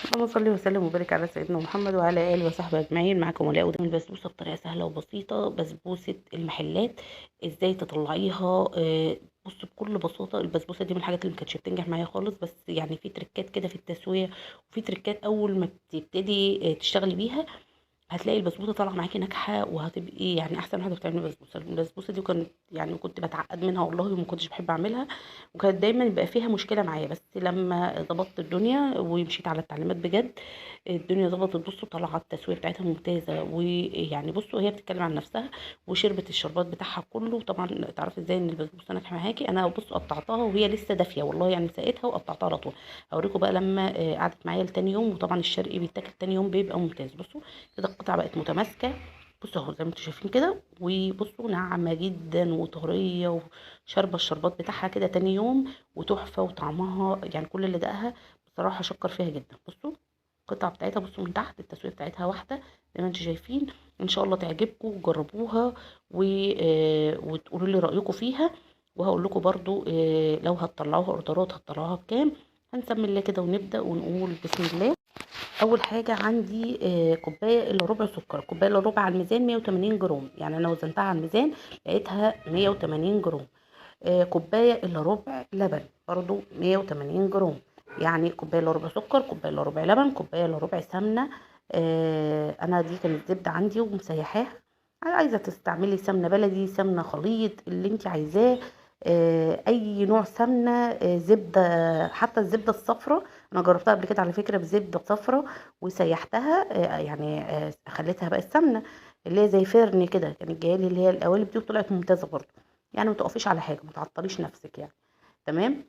اللهم صل وسلم وبارك على سيدنا محمد وعلى اله وصحبه اجمعين. معاكم ولاء ودم البسبوسه بطريقه سهله وبسيطه، بسبوسه المحلات. ازاي تطلعيها؟ بص، بكل بساطه البسبوسه دي من الحاجات اللي ما كانتش بتنجح معايا خالص، بس يعني في تريكات كده في التسويه، وفي تريكات اول ما بتبتدي تشتغلي بيها هتلاقي البسبوسه طالعه معاكي ناجحه، وهتبقي يعني احسن واحده بتعملي بسبوسه. البسبوسه دي كانت يعني كنت بتعقد منها والله، وما كنتش بحب اعملها، وكانت دايما بيبقى فيها مشكله معايا. بس لما ظبطت الدنيا ومشيت على التعليمات بجد، الدنيا ظبطت. بصوا طالعه التسويه بتاعتها ممتازه، ويعني بصوا هي بتتكلم عن نفسها، وشربت الشربات بتاعها كله. طبعا تعرفي ازاي ان البسبوسه ناجحه معاكي؟ انا بصوا قطعتها وهي لسه دافيه والله، يعني سقيتها وقطعتها على طول. هوريكم بقى لما قعدت معايا لتاني يوم. وطبعا الشرقي بيتاكل تاني يوم بيبقى ممتاز. بصوا كده القطعه بقت متماسكه، بصوا اهو زي ما انتم شايفين كده، وبصوا ناعمه جدا وطريه، وشاربه الشربات بتاعها كده تاني يوم، وتحفه. وطعمها يعني كل اللي دقها بصراحه شكر فيها جدا. بصوا القطعه بتاعتها، بصوا من تحت التسويه بتاعتها واحده زي ما انتم شايفين. ان شاء الله تعجبكم وجربوها وتقولوا لي رايكم فيها. وهقول لكم برضو لو هتطلعوها اوردرات هتطلعوها بكام. هنسمي الله كده ونبدا ونقول بسم الله. اول حاجه عندي كوبايه الا ربع سكر. كوبايه الا ربع على الميزان 180 جرام، يعني انا وزنتها على الميزان لقيتها 180 جرام. كوبايه الا ربع لبن برضو 180 جرام، يعني كوبايه الا ربع سكر، كوبايه الا ربع لبن، كوبايه الا ربع سمنه. انا دي كانت زبده عندي ومسيحاها. عايزه تستعملي سمنه بلدي، سمنه خليط، اللي انت عايزاه. اي نوع سمنه، زبده، حتى الزبده الصفراء. انا جربتها قبل كده على فكره بزبده صفراء وسيحتها، يعني خليتها بقى السمنه اللي هي زي فرن كده، كانت جايه لي اللي هي القوالب دي وطلعت ممتازه برضه. يعني ما تقفيش على حاجه، ما تعطليش نفسك يعني. تمام.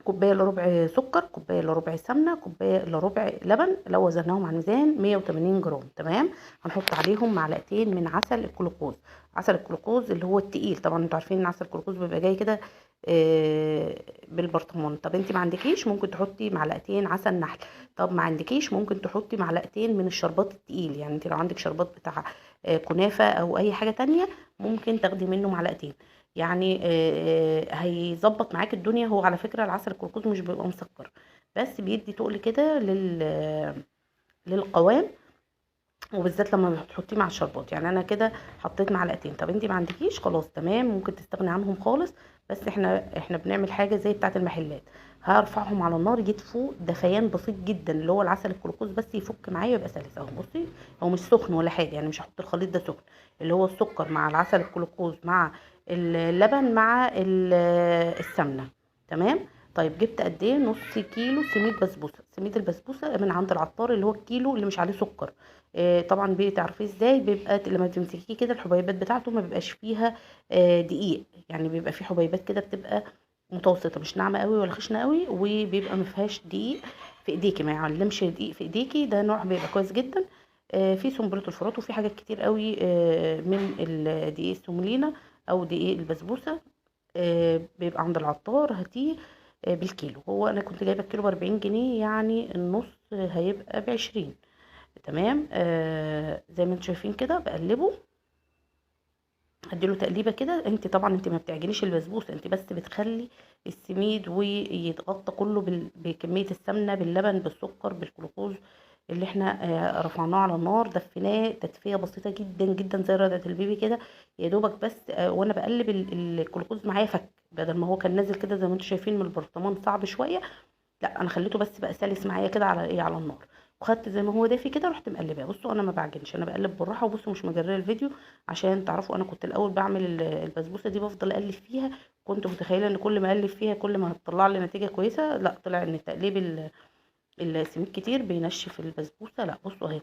كوبايه الا ربع سكر، كوبايه الا ربع سمنه، كوبايه الا ربع لبن، لو وزناهم على الميزان 180 جرام. تمام. هنحط عليهم معلقتين من عسل الجلوكوز. عسل الجلوكوز اللي هو التقيل، طبعا انتوا عارفين ان عسل الجلوكوز بيبقى جاي كده بالبرطمان. طب انت ما عندكيش ممكن تحطي معلقتين عسل نحل. طب ما عندكيش ممكن تحطي معلقتين من الشربات التقيل، يعني انت لو عندك شربات بتاع كنافه او اي حاجه تانية ممكن تاخدي منه معلقتين. يعني هيظبط معاك الدنيا. هو على فكرة العسل الكركوز مش بيبقى مسكر، بس بيدي تقل كده للقوام، وبالذات لما بتحطيه مع الشربات. يعني انا كده حطيت معلقتين. طب انتي ما عندكيش خلاص تمام، ممكن تستغني عنهم خالص. بس احنا بنعمل حاجه زي بتاعه المحلات. هرفعهم على النار يدفوا دفيان بسيط جدا، اللي هو العسل الجلوكوز بس يفك معايا ويبقى سلس اهو. بصي هو مش سخن ولا حاجه، يعني مش هحط الخليط ده سخن، اللي هو السكر مع العسل الجلوكوز مع اللبن مع السمنه. تمام. طيب جبت قد ايه؟ نص كيلو سميد بسبوسه. سميد البسبوسه من عند العطار، اللي هو الكيلو اللي مش عليه سكر. طبعا بتعرفيه ازاي؟ بيبقى لما تمسكيه كده الحبيبات بتاعته ما بيبقاش فيها دقيق، يعني بيبقى فيه حبيبات كده بتبقى متوسطه، مش ناعمه قوي ولا خشنه قوي، وبيبقى ما فيهاش دقيق في ايديكي، ما يعلمش دقيق في ايديكي. ده نوع بيبقى كويس جدا. في سنبله الفرات، وفي حاجات كتير قوي من الدقيق السومولينا او دقيق البسبوسه. بيبقى عند العطار هاتيه بالكيلو. هو انا كنت جايبه الكيلو ب40 جنيه، يعني النص هيبقى ب20. تمام. زي ما انتم شايفين كده بقلبه، هديله تقليبه كده. انت طبعا انت ما بتعجنيش البسبوسه، انت بس بتخلي السميد ويتغطى كله بكميه السمنه باللبن بالسكر بالجلوكوز اللي احنا رفعناه على النار، دفيناه تدفيه بسيطه جدا جدا زي رضعه البيبي كده. يا دوبك بس وانا بقلب الجلوكوز معايا فك، بدل ما هو كان نازل كده زي ما انتم شايفين من البرطمان صعب شويه. لا انا خليته بس بقى سلس معايا كده على ايه، على النار. وخدت زي ما هو دافي كده رحت مقلباه. بصوا انا ما بعجنش، انا بقلب بالراحه. وبصوا مش مجريه الفيديو عشان تعرفوا. انا كنت الاول بعمل البسبوسه دي بفضل اقلب فيها، كنت متخيله ان كل ما اقلب فيها كل ما هتطلع لي نتيجه كويسه. لا، طلع ان تقليب السميد كتير بينشف البسبوسه. لا بصوا اهي،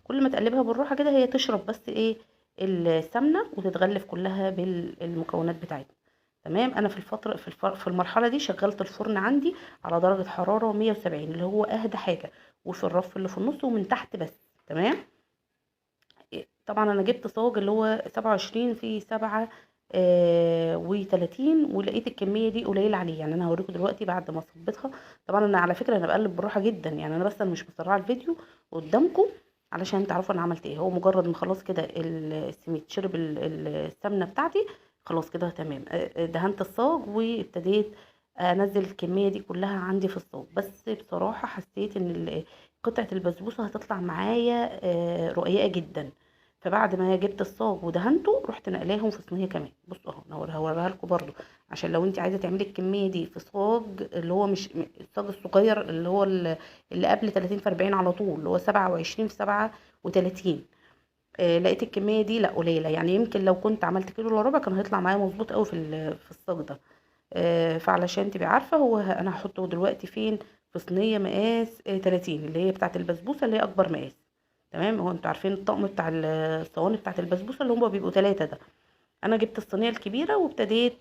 كل ما تقلبها بالراحه كده هي تشرب بس ايه، السمنه، وتتغلف كلها بالمكونات بتاعتها. تمام. انا في المرحله دي شغلت الفرن عندي على درجه حراره 170، اللي هو اهدى حاجه، وفي الرف اللي في النص ومن تحت بس. تمام. طبعا انا جبت صاج اللي هو 27 في 7 و30، ولقيت الكميه دي قليله عليه. يعني انا هوريكم دلوقتي بعد ما صبيتها. طبعا انا على فكره انا بقلب بالراحه جدا، يعني انا بس انا مش مسرعه الفيديو قدامكم علشان تعرفوا انا عملت ايه. هو مجرد ما خلاص كده السميد شرب السمنه بتاعتي، خلاص كده تمام. دهنت الصاج وابتديت انزل الكميه دي كلها عندي في الصاج. بس بصراحه حسيت ان قطعه البسبوسه هتطلع معايا رقيقه جدا. فبعد ما جبت الصاج ودهنته رحت نقلاهم في صينيه كمان. بصوا اهو انا هوريها لكم برضو، عشان لو انت عايزه تعملي الكميه دي في صاج اللي هو مش الصاج الصغير، اللي هو اللي قبل 30 في 40 على طول، اللي هو 27 في 37. لقيت الكميه دي لا قليله، يعني يمكن لو كنت عملت كيلو الا ربع كان هيطلع معايا مظبوط قوي في الصاج ده. فعلشان تبقي عارفه هو انا هحطه دلوقتي فين؟ في صينيه مقاس 30، اللي هي بتاعه البسبوسه، اللي هي اكبر مقاس. تمام. هو انتوا عارفين الطقم بتاع الصواني بتاعه البسبوسه اللي هم بيبقوا 3 ده. انا جبت الصينيه الكبيره وابتديت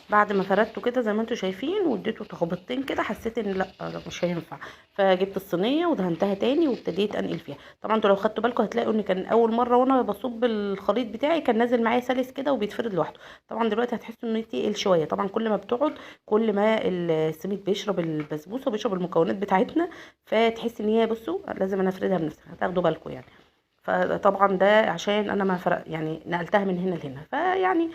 بعد ما فردته كده زي ما انتم شايفين واديته تخبطتين كده، حسيت ان لا مش هينفع. فجبت الصينيه ودهنتها تاني وابتديت انقل فيها. طبعا انتوا لو خدتوا بالكم هتلاقوا ان كان اول مره وانا بصب الخليط بتاعي كان نازل معايا سلس كده وبيتفرد لوحده. طبعا دلوقتي هتحسوا انه تقيل شويه. طبعا كل ما بتقعد كل ما السميد بيشرب البسبوسه وبيشرب المكونات بتاعتنا، فتحس ان هي بصوا لازم انا افردها بنفسي، هتاخدوا بالكم يعني. فطبعا ده عشان انا ما فرق يعني نقلتها من هنا لهنا. فيعني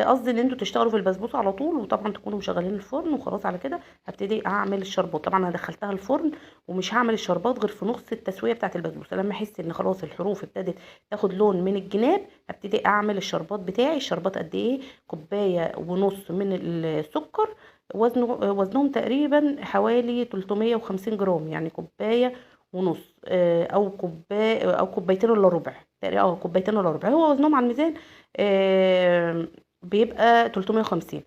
قصدي ان انتوا تشتغلوا في البسبوسه على طول، وطبعا تكونوا مشغلين الفرن وخلاص. على كده هبتدي اعمل الشربات. طبعا انا دخلتها الفرن ومش هعمل الشربات غير في نص التسويه بتاعه البسبوسه. لما احس ان خلاص الحروف ابتدت تاخد لون من الجناب هبتدي اعمل الشربات بتاعي. الشربات قد ايه؟ كوبايه ونص من السكر، وزنهم تقريبا حوالي 350 جرام، يعني كوبايه ونص او كوبايه او كوبايتين الا ربع تقريبا، كوبايتين الا ربع هو وزنهم على الميزان. بيبقى 350.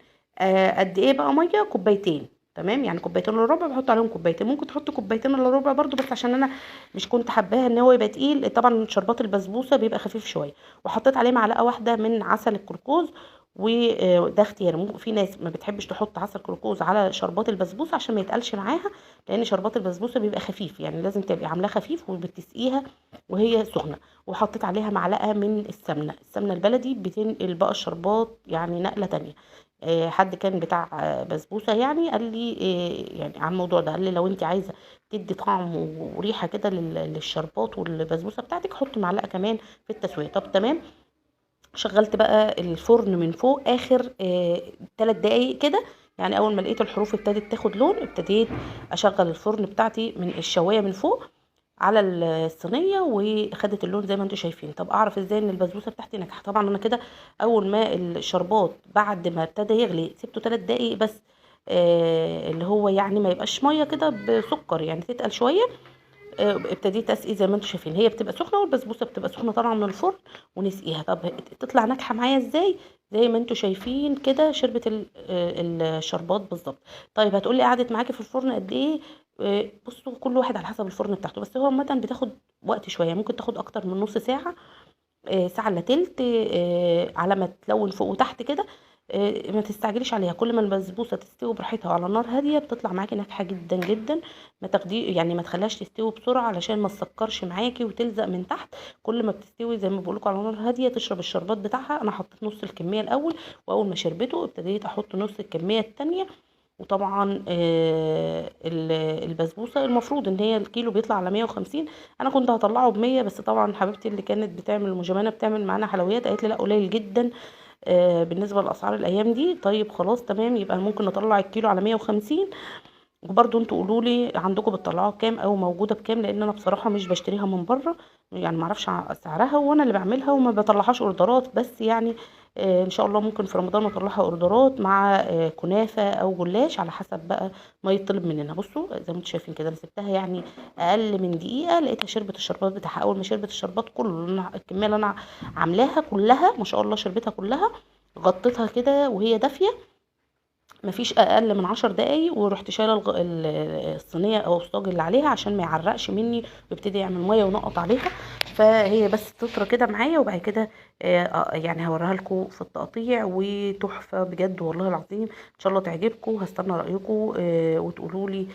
قد ايه بقى ميه؟ كوبايتين. تمام، يعني كوبايتين الا ربع بحط عليهم كوبايتين. ممكن تحط كوبايتين الا ربع برضو، بس عشان انا مش كنت حباها ان هو يبقى تقيل. طبعا شربات البسبوسه بيبقى خفيف شويه. وحطيت عليه معلقه واحده من عسل الكركوز، وده اختياري. ممكن في ناس ما بتحبش تحط عسل كركوز على شربات البسبوسه عشان ما يتقلش معاها، لان شربات البسبوسه بيبقى خفيف، يعني لازم تبقي عاملاه خفيف وبتسقيها وهي سخنه. وحطيت عليها معلقه من السمنه البلدي، بتنقل بقى الشربات يعني نقله تانية. حد كان بتاع بسبوسه يعني قال لي يعني عن الموضوع ده، قال لي لو انت عايزه تدي طعم وريحه كده للشربات والبسبوسه بتاعتك حطي معلقه كمان في التسويه. طب تمام. شغلت بقى الفرن من فوق اخر 3 دقايق كده، يعني اول ما لقيت الحروف ابتدت تاخد لون ابتديت اشغل الفرن بتاعتي من الشوايه من فوق على الصينيه، وخدت اللون زي ما انتم شايفين. طب اعرف ازاي ان البسبوسه بتاعتي ناجحه؟ طبعا انا كده اول ما الشربات بعد ما ابتدى يغلي سبته 3 دقايق بس، اللي هو يعني ما يبقاش ميه كده بسكر، يعني تتقل شويه. ابتديت اسقي زي ما انتم شايفين، هي بتبقى سخنه والبسبوسه بتبقى سخنه طالعه من الفرن ونسقيها. طب تطلع ناجحه معايا ازاي؟ زي ما انتم شايفين كده شربت الشربات بالظبط. طيب هتقولي قعدت معاكي في الفرن قد ايه؟ بصوا كل واحد على حسب الفرن بتاعته، بس هو عامه بتاخد وقت شويه، ممكن تاخد اكتر من نص ساعه، ساعة الا تلت، على ما تلون فوق وتحت كده. ما تستعجليش عليها، كل ما البسبوسه تستوي براحتها على نار هاديه بتطلع معاكي ناجحه جدا جدا. ما تاخدي يعني ما تخليهاش تستوي بسرعه علشان ما تسكرش معاكي وتلزق من تحت. كل ما بتستوي زي ما بقول لكم على نار هاديه تشرب الشربات بتاعها. انا حطيت نص الكميه الاول، واول ما شربته ابتديت احط نص الكميه التانية. وطبعا البسبوسه المفروض ان هي الكيلو بيطلع على 150، انا كنت هطلعه ب100، بس طبعا حبيبتي اللي كانت بتعمل المجمانه بتعمل معانا حلويات قالت لي لا قليل جدا بالنسبه لاسعار الايام دي. طيب خلاص تمام، يبقى ممكن نطلع الكيلو على 150. وبرضو انتوا قولوا لي عندكم بتطلعوها بكام او موجوده بكام، لان انا بصراحه مش بشتريها من بره، يعني ما اعرفش سعرها، وانا اللي بعملها وما بطلعهاش اوردرات. بس يعني ان شاء الله ممكن في رمضان نطلعها اوردرات مع كنافه او جلاش على حسب بقى ما يطلب مننا. بصوا زي ما انتم شايفين كده انا سبتها يعني اقل من دقيقه لقيتها شربت الشربات بتاعها. اول ما شربت الشربات كله الكميه اللي انا عاملاها كلها ما شاء الله شربتها كلها، غطيتها كده وهي دافيه مفيش اقل من 10 دقايق، ورحت شايله الصينيه او الصاج اللي عليها عشان ما يعرقش مني ويبتدي يعمل ميه ونقط عليها. فهي بس تطرى كده معايا، وبعد كده يعني هوريها لكم في التقطيع وتحفه بجد والله العظيم. ان شاء الله تعجبكم، هستنى رايكم وتقولوا لي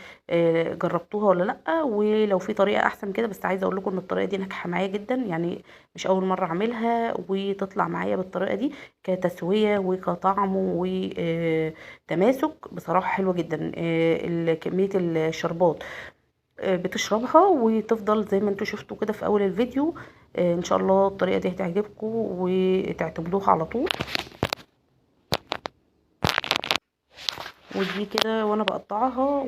جربتوها ولا لا، ولو في طريقه احسن كده. بس عايزه اقول لكم ان الطريقه دي ناجحه معايا جدا، يعني مش اول مره اعملها وتطلع معايا بالطريقه دي كتسويه وكطعم تماسك. بصراحة حلوة جدا كمية الشربات بتشربها وتفضل زي ما انتوا شفتوا كده في اول الفيديو. ان شاء الله الطريقة دي هتعجبكم وتعتمدوها على طول. ودي كده وانا بقطعها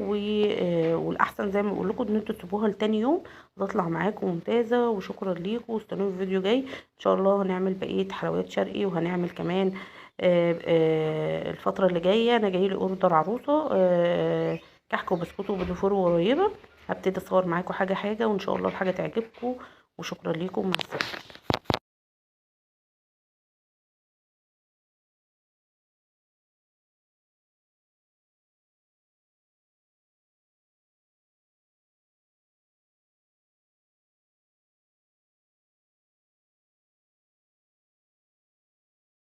والاحسن زي ما بقول لكم ان انتوا تسيبوها لتاني يوم هتطلع معاكم ممتازه. وشكرا ليكم، واستنوني في فيديو جاي ان شاء الله. هنعمل بقيه حلويات شرقي، وهنعمل كمان الفتره اللي جايه انا جاي لي اوردر عروسه كحك وبسكوت وبلوفور وقريبه. هبتدي اصور معاكم حاجه حاجه، وان شاء الله الحاجه تعجبكم. وشكرا ليكم، مع السلامه.